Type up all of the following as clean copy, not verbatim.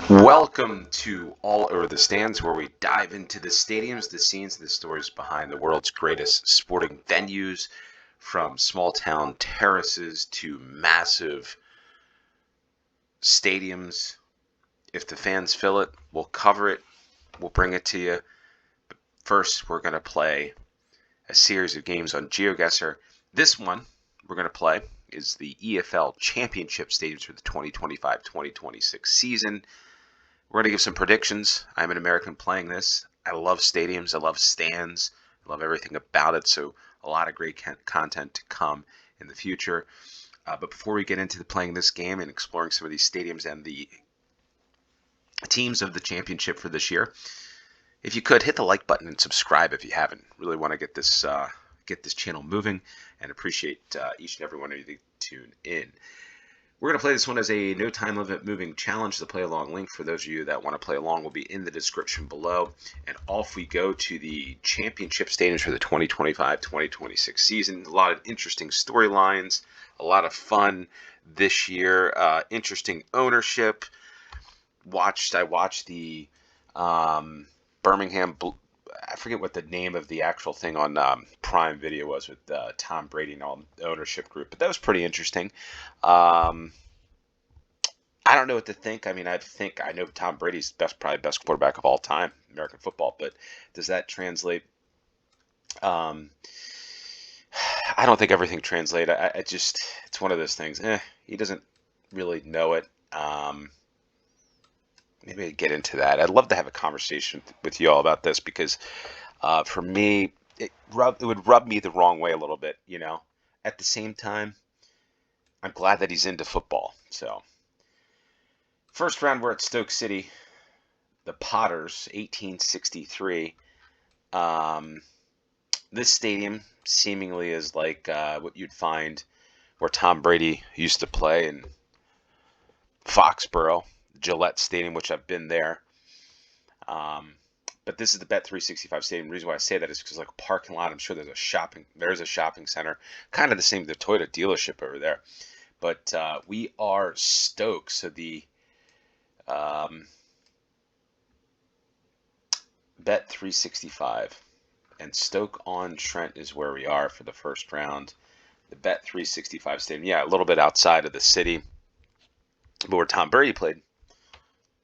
Welcome to All Over the Stands, where we dive into the stadiums, the scenes, and the stories behind the world's greatest sporting venues, from small town terraces to massive stadiums. If the fans fill it, we'll cover it, we'll bring it to you. But first, we're going to play a series of games on GeoGuessr. This one we're going to play is the EFL Championship stadiums for the 2025-2026 season. We're going to give some predictions. I'm an American playing this. I love stadiums. I love stands. I love everything about it. So a lot of great content to come in the future. But before we get into playing this game and exploring some of these stadiums and the teams of the championship for this year, if you could, hit the like button and subscribe if you haven't. Really want to get this channel moving, and appreciate each and every one of you that tune in. We're going to play this one as a no time limit moving challenge. The play along link for those of you that want to play along will be in the description below. And off we go to the championship stadiums for the 2025-2026 season. A lot of interesting storylines, a lot of fun this year. Interesting ownership. I watched the Birmingham. I forget what the name of the actual thing on Prime Video was with Tom Brady and all the ownership group, but that was pretty interesting. I don't know what to think. I mean, I know Tom Brady's probably best quarterback of all time, American football, but does that translate? I don't think everything translates. It's one of those things. He doesn't really know it. Maybe I'd get into that. I'd love to have a conversation with you all about this because for me, it would rub me the wrong way a little bit, you know. At the same time, I'm glad that he's into football. So, first round, we're at Stoke City, the Potters, 1863. This stadium seemingly is like what you'd find where Tom Brady used to play in Foxborough. Gillette Stadium, which I've been there. But this is the Bet365 Stadium. The reason why I say that is because, like, a parking lot, I'm sure there's a shopping center, kind of the same as the Toyota dealership over there. But we are Stoke, so the Bet365 and Stoke-on-Trent is where we are for the first round. The Bet365 Stadium, yeah, a little bit outside of the city, but where Tom Brady played.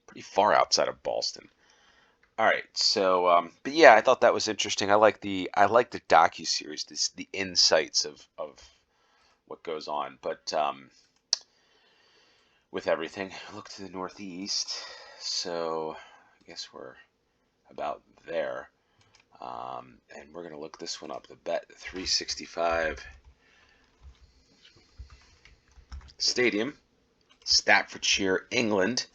Pretty far outside of Boston. All right, so but yeah, I thought that was interesting. I like the docuseries, the insights of what goes on. But with everything, look to the northeast. So I guess we're about there, and we're gonna look this one up. The Bet365 Stadium, Staffordshire, England.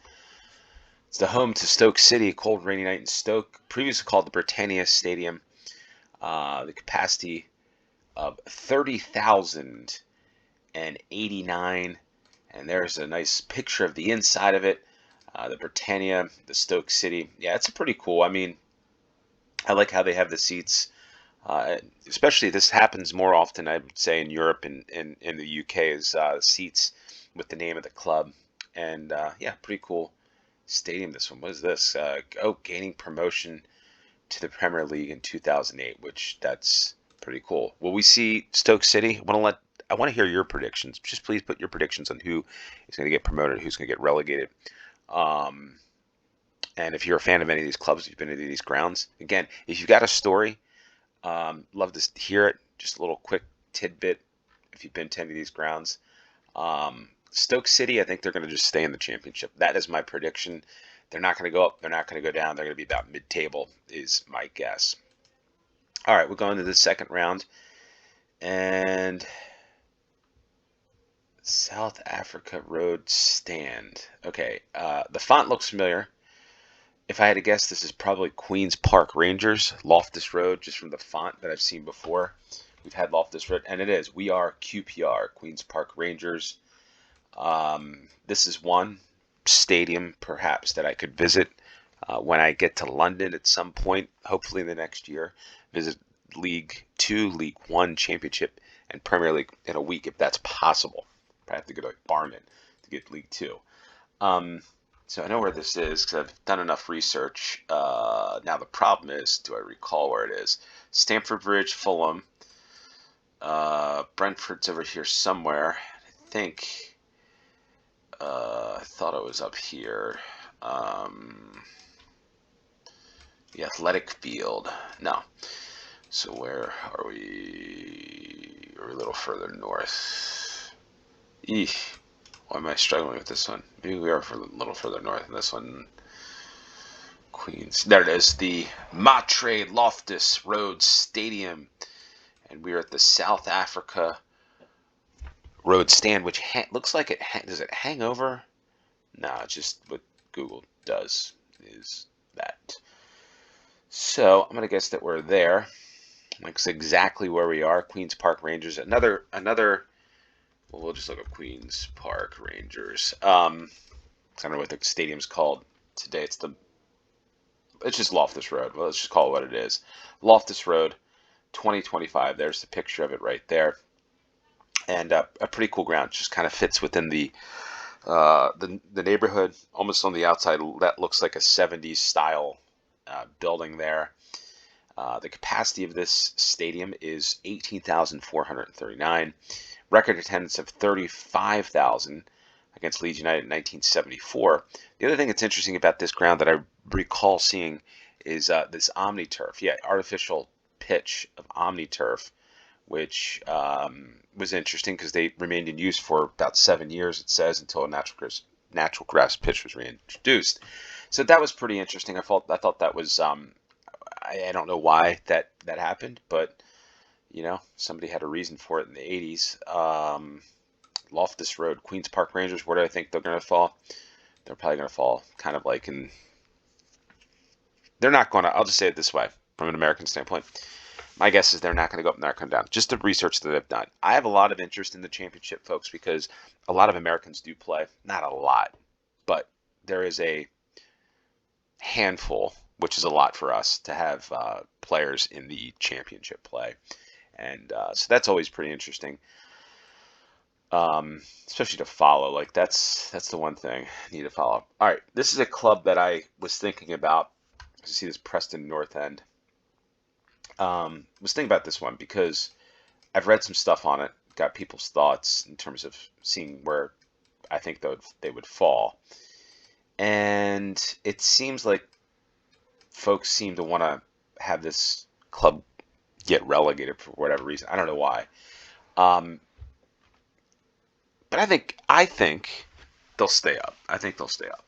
It's the home to Stoke City, a cold, rainy night in Stoke, previously called the Britannia Stadium. The capacity of 30,089, and there's a nice picture of the inside of it. The Britannia, the Stoke City. Yeah, it's pretty cool. I mean, I like how they have the seats. Especially this happens more often, I would say, in Europe and in the UK, is seats with the name of the club. And yeah, pretty cool stadium. This one, what is this? Gaining promotion to the Premier League in 2008, which that's pretty cool. Will we see Stoke City? I want to hear your predictions. Just please put your predictions on who is going to get promoted, who's going to get relegated. And if you're a fan of any of these clubs, if you've been to these grounds, again, if you've got a story, love to hear it. Just a little quick tidbit if you've been to any of these grounds. Stoke City, I think they're going to just stay in the championship. That is my prediction. They're not going to go up. They're not going to go down. They're going to be about mid-table is my guess. All right, we're going to the second round. And South Africa Road Stand. Okay, the font looks familiar. If I had to guess, this is probably Queen's Park Rangers, Loftus Road, just from the font that I've seen before. We've had Loftus Road, and it is. We are QPR, Queen's Park Rangers. This is one stadium, perhaps, that I could visit when I get to London at some point, hopefully in the next year. Visit League 2, League 1 Championship, and Premier League in a week, if that's possible. I have to go to Barnet to get League 2. So I know where this is because I've done enough research. Now the problem is, do I recall where it is? Stamford Bridge, Fulham. Brentford's over here somewhere. I think. I thought it was up here. The Athletic Field. No. So where are we? Are we a little further north? Eesh. Why am I struggling with this one? Maybe we are a little further north than this one. Queens. There it is. The Matre Loftus Road Stadium. And we're at the South Africa Road Stand, which looks like it. Does it hang over? No, it's just what Google does is that. So I'm going to guess that we're there. That's exactly where we are. Queens Park Rangers. Another. Well, we'll just look up Queens Park Rangers. I don't know what the stadium's called today. It's just Loftus Road. Well, let's just call it what it is. Loftus Road, 2025. There's the picture of it right there, and a pretty cool ground. Just kind of fits within the neighborhood, almost on the outside. That looks like a 70s style building there. The capacity of this stadium is 18,439. Record attendance of 35,000 against Leeds United in 1974. The other thing that's interesting about this ground that I recall seeing is this OmniTurf. Yeah, artificial pitch of OmniTurf, which was interesting because they remained in use for about 7 years, it says, until a natural grass pitch was reintroduced. So that was pretty interesting. I thought that was I don't know why that happened, but somebody had a reason for it in the 80s. Loftus Road, Queens Park Rangers, where do I think they're going to fall? They're probably going to fall kind of like in... They're not going to... I'll just say it this way, from an American standpoint. My guess is they're not going to go up and they're going to come down. Just the research that I've done. I have a lot of interest in the championship, folks, because a lot of Americans do play. Not a lot, but there is a handful, which is a lot for us, to have players in the championship play. And so that's always pretty interesting, especially to follow. Like that's the one thing I need to follow. All right, this is a club that I was thinking about. You see this Preston North End. Was thinking about this one because I've read some stuff on it, got people's thoughts in terms of seeing where I think they would fall. And it seems like folks seem to want to have this club get relegated for whatever reason. I don't know why. But I think they'll stay up. I think they'll stay up.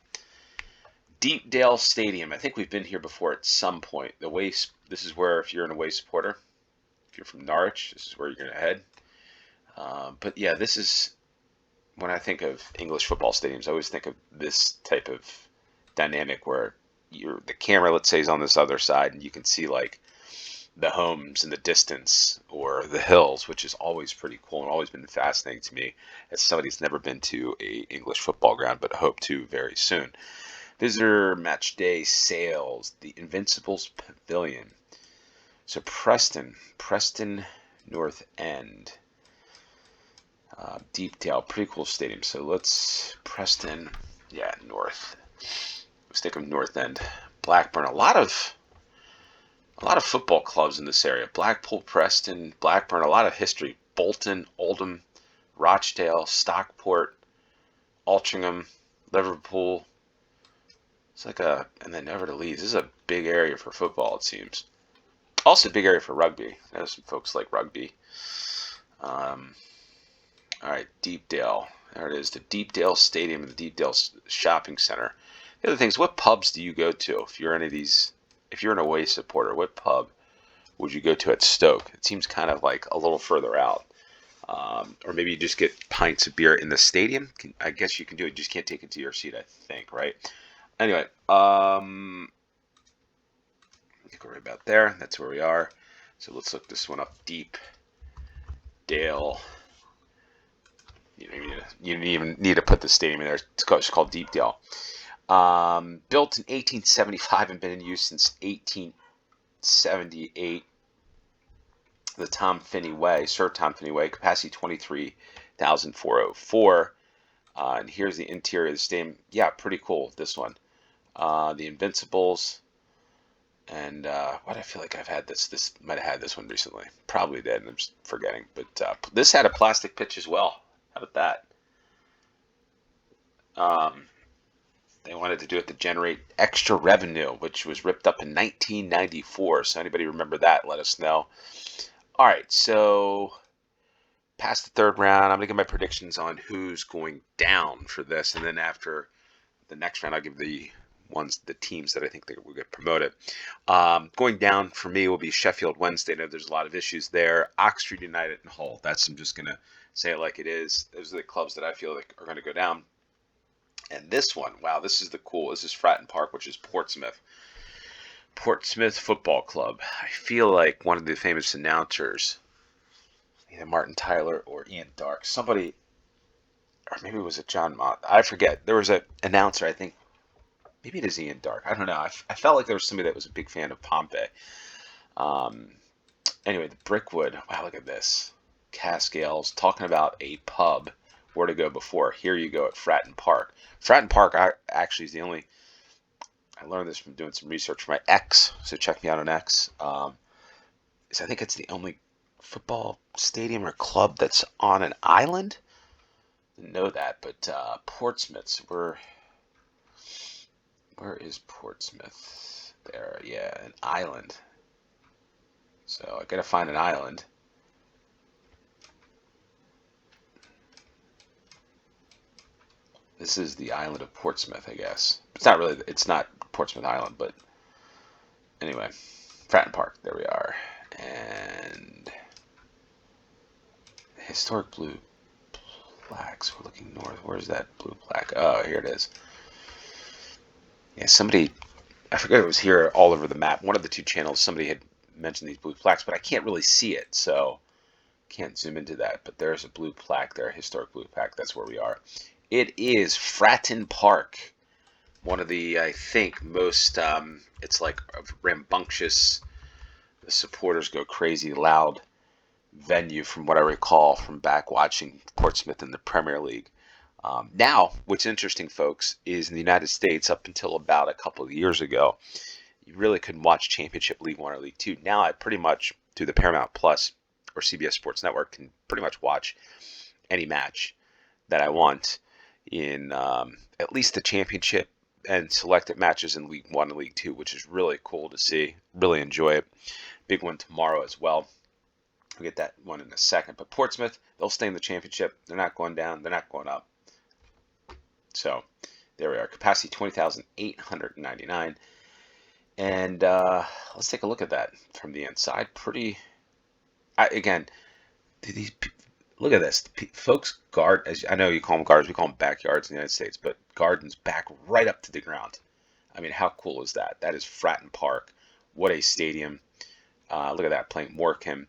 Deepdale Stadium. I think we've been here before at some point. This is where, if you're an away supporter, if you're from Norwich, this is where you're going to head. But yeah, this is, when I think of English football stadiums, I always think of this type of dynamic where the camera, let's say, is on this other side, and you can see like the homes in the distance or the hills, which is always pretty cool and always been fascinating to me as somebody who's never been to a English football ground, but hope to very soon. Visitor match day sales, the Invincibles Pavilion. So Preston North End, Deepdale, pretty cool stadium. So Preston, yeah, North. Let's think of North End, Blackburn. A lot of football clubs in this area. Blackpool, Preston, Blackburn, a lot of history. Bolton, Oldham, Rochdale, Stockport, Altrincham, Liverpool. It's like and then never to leave. This is a big area for football, it seems. Also a big area for rugby. I know some folks like rugby. All right, Deepdale. There it is, the Deepdale Stadium, the Deepdale Shopping Center. The other thing is, what pubs do you go to if you're if you're an away supporter? What pub would you go to at Stoke? It seems kind of like a little further out. Or maybe you just get pints of beer in the stadium. I guess you can do it. You just can't take it to your seat, I think, right? Anyway, I think we're right about there. That's where we are. So let's look this one up. Deepdale. You don't even need to put the stadium in there. It's called Deepdale. Built in 1875 and been in use since 1878. The Tom Finney Way, Sir Tom Finney Way, capacity 23,404. And here's the interior of the stadium. Yeah, pretty cool, this one. The Invincibles. And why do I feel like I've had this? This might have had this one recently. Probably did, and I'm just forgetting. But this had a plastic pitch as well. How about that? They wanted to do it to generate extra revenue, which was ripped up in 1994. So anybody remember that? Let us know. All right, so past the third round, I'm going to give my predictions on who's going down for this. And then after the next round, I'll give the teams that I think that will get promoted. Going down for me will be Sheffield Wednesday. I know there's a lot of issues there. Oxford United and Hull. I'm just going to say it like it is. Those are the clubs that I feel like are going to go down. And this one, wow, this is Fratton Park, which is Portsmouth. Portsmouth Football Club. I feel like one of the famous announcers, either Martin Tyler or Ian Darke, somebody, or maybe it was John Mott, I forget. There was an announcer, I think, maybe it is Ian Darke. I don't know. I felt like there was somebody that was a big fan of Pompey. Anyway, the Brickwood. Wow, look at this. Cascales talking about a pub. Where to go before. Here you go at Fratton Park. Fratton Park actually is the only. I learned this from doing some research for my X, so check me out on X. I think it's the only football stadium or club that's on an island. Didn't know that, but Portsmouth. Where is Portsmouth? There, yeah, an island. So I gotta find an island. This is the island of Portsmouth, I guess. It's not Portsmouth Island, but anyway, Fratton Park, there we are. And historic blue plaques, we're looking north. Where's that blue plaque? Oh, here it is. Yeah, somebody, I forget it was here all over the map. One of the two channels, somebody had mentioned these blue plaques, but I can't really see it, so can't zoom into that. But there's a blue plaque there, historic blue plaque. That's where we are. It is Fratton Park, one of the, I think, most, it's like a rambunctious, the supporters go crazy, loud venue from what I recall from back watching Portsmouth in the Premier League. Now, what's interesting, folks, is in the United States, up until about a couple of years ago, you really couldn't watch Championship, League One, or League Two. Now I pretty much, through the Paramount Plus or CBS Sports Network, can pretty much watch any match that I want in at least the Championship and selected matches in League One and League Two, which is really cool to see. Really enjoy it. Big one tomorrow as well. We'll get that one in a second. But Portsmouth, they'll stay in the Championship. They're not going down. They're not going up. So there we are. Capacity 20,899. And let's take a look at that from the inside. Again, look at this. Folks guard, as I know you call them gardens, we call them backyards in the United States, but gardens back right up to the ground. I mean, how cool is that? That is Fratton Park. What a stadium. Look at that, playing Morecambe,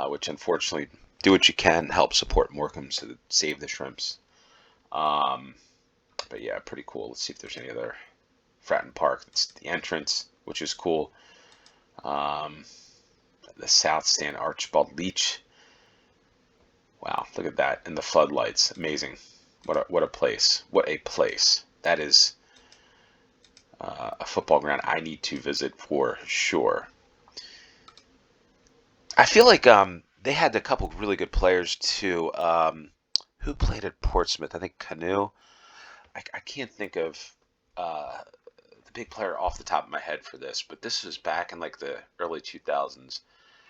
which unfortunately, do what you can, help support Morecambe to save the Shrimps. But yeah, pretty cool. Let's see if there's any other Fratton Park. It's the entrance, which is cool. The South Stand, Archibald Leach. Wow, look at that. And the floodlights. Amazing. What a place. What a place. That is a football ground I need to visit for sure. I feel like they had a couple really good players too. Who played at Portsmouth? I think Canoe. I can't think of the big player off the top of my head for this, but this was back in like the early 2000s.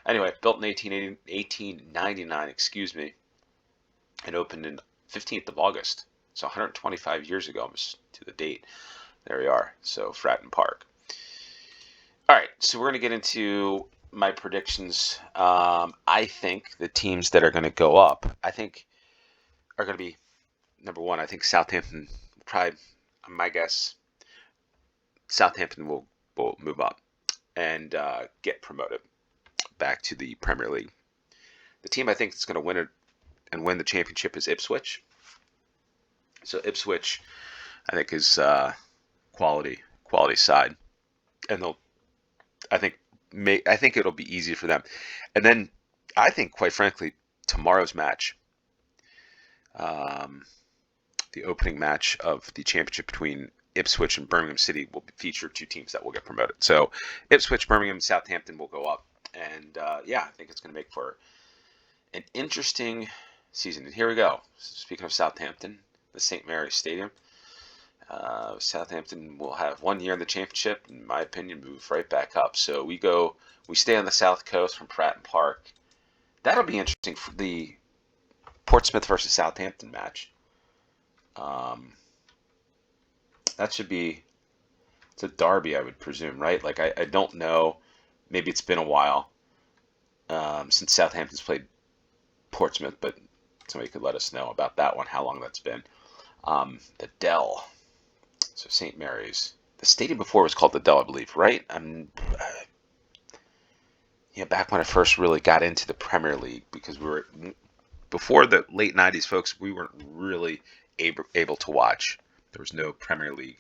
Anyway, built in 1899, excuse me, and opened in 15th of August. So 125 years ago, almost to the date. There we are. So Fratton Park. All right, so we're going to get into my predictions. I think the teams that are going to go up, I think, are going to be, number one, I think Southampton, probably, my guess, Southampton will move up and get promoted back to the Premier League. The team I think that's going to win it and win the championship is Ipswich. So Ipswich, I think, is quality side, and I think it'll be easy for them. And then I think, quite frankly, tomorrow's match, the opening match of the championship between Ipswich and Birmingham City will feature 2 teams that will get promoted. So Ipswich, Birmingham, Southampton will go up. And yeah, I think it's going to make for an interesting season. And here we go. Speaking of Southampton, the St. Mary's Stadium. Southampton will have 1 year in the championship, in my opinion, move right back up. So we stay on the south coast from Fratton Park. That'll be interesting for the Portsmouth versus Southampton match. That should be, it's a derby, I would presume, right? Like, I don't know. Maybe it's been a while since Southampton's played Portsmouth, but somebody could let us know about that one, how long that's been. The Dell. So St. Mary's. The stadium before was called the Dell, I believe, right? Yeah, back when I first really got into the Premier League, because before the late 90s, folks, we weren't really able to watch. There was no Premier League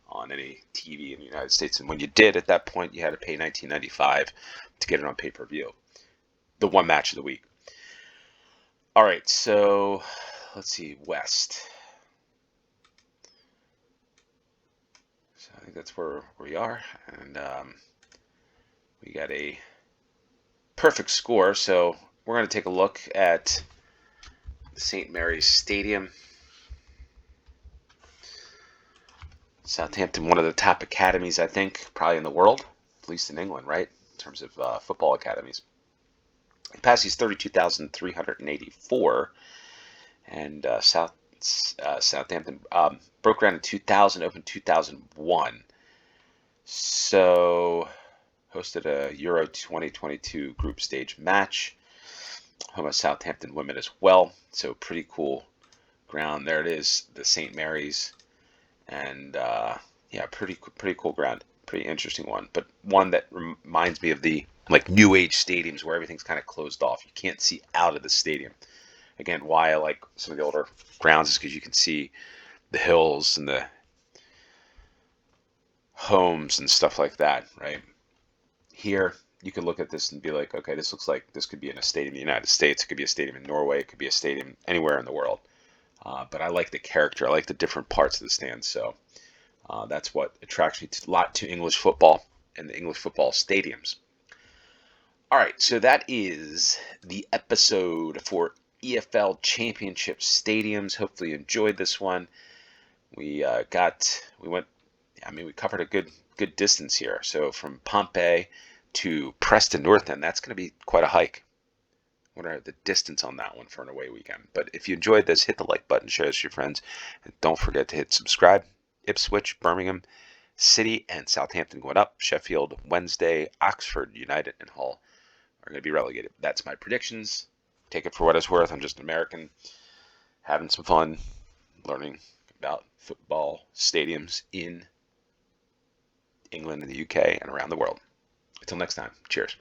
on any TV in the United States, and when you did, at that point, you had to pay $19.95 to get it on pay-per-view. The one match of the week. All right, so let's see, West. So I think that's where we are, and we got a perfect score. So we're going to take a look at the St. Mary's Stadium. Southampton, one of the top academies, I think, probably in the world, at least in England, right, in terms of football academies. Capacity's 32,384, and Southampton broke ground in 2000, opened 2001. So hosted a Euro 2022 group stage match. Home of Southampton women as well. So pretty cool ground. There it is, the St. Mary's. And yeah, pretty cool ground, pretty interesting one, but one that reminds me of the new age stadiums where everything's kind of closed off. You can't see out of the stadium. Again, why I like some of the older grounds is because you can see the hills and the homes and stuff like that, right? Here, you can look at this and be like, okay, this looks like this could be in a stadium in the United States. It could be a stadium in Norway. It could be a stadium anywhere in the world. But I like the character. I like the different parts of the stands. So that's what attracts me a lot to English football and the English football stadiums. All right, so that is the episode for EFL Championship stadiums. Hopefully you enjoyed this one. We covered a good distance here. So from Pompey to Preston North End, that's going to be quite a hike. What are the distance on that one for an away weekend? But if you enjoyed this, hit the like button, share this with your friends, and don't forget to hit subscribe. Ipswich, Birmingham City, and Southampton going up. Sheffield Wednesday, Oxford United, and Hull are going to be relegated. That's my predictions. Take it for what it's worth. I'm just an American having some fun learning about football stadiums in England and the UK and around the world. Until next time, cheers.